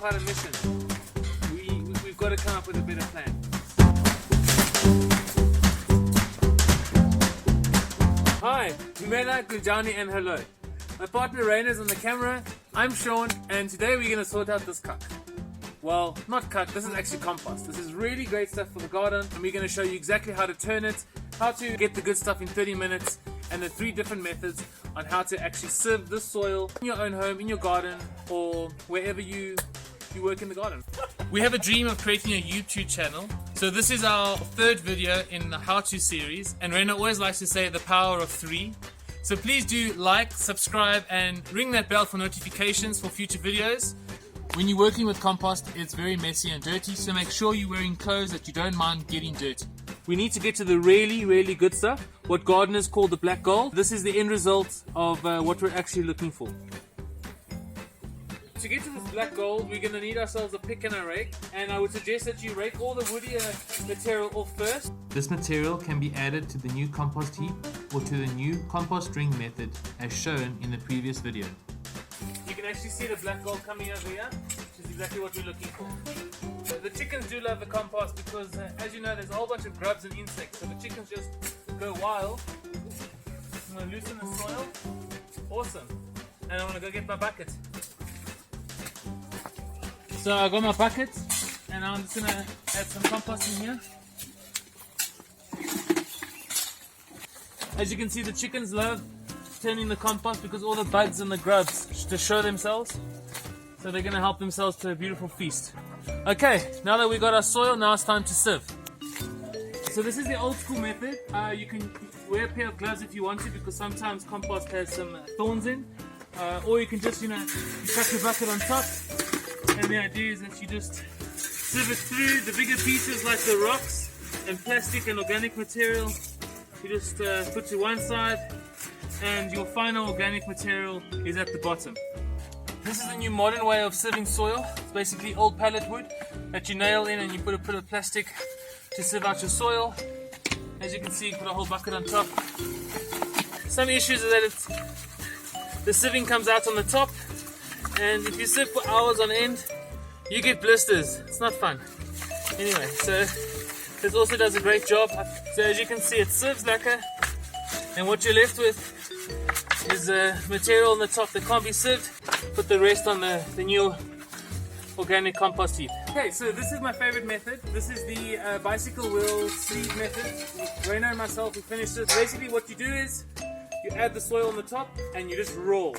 quite a mission. We've got to come up with a better plan. Hi, Humela, Gujani and hello. My partner Raina's on the camera, I'm Sean, and today we're going to sort out this cuck. Well, not cuck, this is actually compost. This is really great stuff for the garden, and we're going to show you exactly how to turn it, how to get the good stuff in 30 minutes, and the 3 different methods on how to actually sieve this soil in your own home, in your garden, or wherever you work in the garden. We have a dream of creating a YouTube channel. So this is our 3rd video in the how-to series, and Raina always likes to say the power of 3. So please do like, subscribe, and ring that bell for notifications for future videos. When you're working with compost, it's very messy and dirty, so make sure you're wearing clothes that you don't mind getting dirty. We need to get to the really, really good stuff, what gardeners call the black gold. This is the end result of what we're actually looking for. To get to this black gold, we're going to need ourselves a pick and a rake, and I would suggest that you rake all the woodier material off first. This material can be added to the new compost heap or to the new compost ring method as shown in the previous video. You can actually see the black gold coming over here, which is exactly what we're looking for. So the chickens do love the compost because as you know there's a whole bunch of grubs and insects, so the chickens just go wild. I'm going to loosen the soil. Awesome. And I'm going to go get my bucket. So I got my bucket, and I'm just going to add some compost in here. As you can see, the chickens love turning the compost because all the bugs and the grubs to show themselves. So they're going to help themselves to a beautiful feast. Okay, now that we got our soil, now it's time to sieve. So this is the old school method. You can wear a pair of gloves if you want to, because sometimes compost has some thorns in. Or you can just, you chuck your bucket on top. And the idea is that you just sieve it through the bigger pieces like the rocks and plastic and organic material. You just put to one side, and your final organic material is at the bottom. This is a new modern way of sieving soil. It's basically old pallet wood that you nail in, and you put a bit of plastic to sieve out your soil. As you can see, you put a whole bucket on top. Some issues is that the sieving comes out on the top, and if you sieve for hours on end, you get blisters. It's not fun. Anyway, so this also does a great job. So as you can see, it sieves lacquer, and what you're left with is material on the top that can't be sieved. Put the rest on the new organic compost heap. Okay, so this is my favorite method. This is the bicycle wheel sleeve method. Raina and myself, we finished it. Basically what you do is you add the soil on the top and you just roll.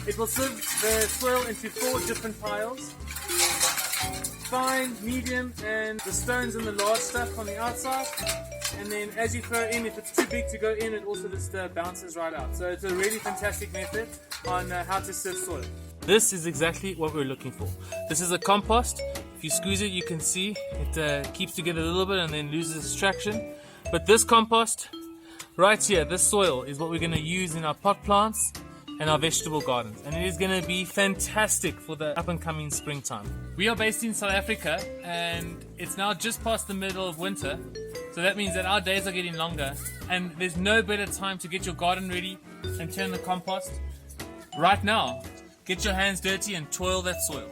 It will sieve the soil into 4 different piles. Fine, medium, and the stones and the large stuff on the outside. And then as you throw in, if it's too big to go in, it also just bounces right out. So it's a really fantastic method on how to sieve soil. This is exactly what we're looking for. This is a compost. If you squeeze it, you can see it keeps together a little bit and then loses its traction. But this compost right here, this soil, is what we're going to use in our pot plants and our vegetable gardens, and it is going to be fantastic for the up and coming springtime. We are based in South Africa, and it's now just past the middle of winter, so that means that our days are getting longer, and there's no better time to get your garden ready and turn the compost right now. Get your hands dirty and toil that soil.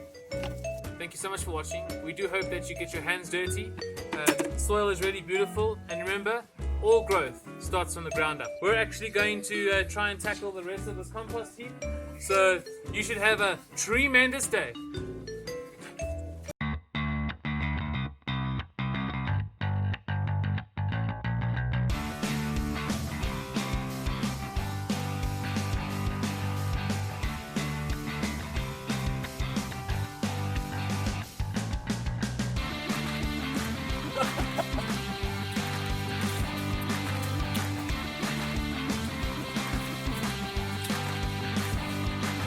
Thank you so much for watching. We do hope that you get your hands dirty. The soil is really beautiful, and remember, all growth starts from the ground up. We're actually going to try and tackle the rest of this compost heap, so you should have a tremendous day.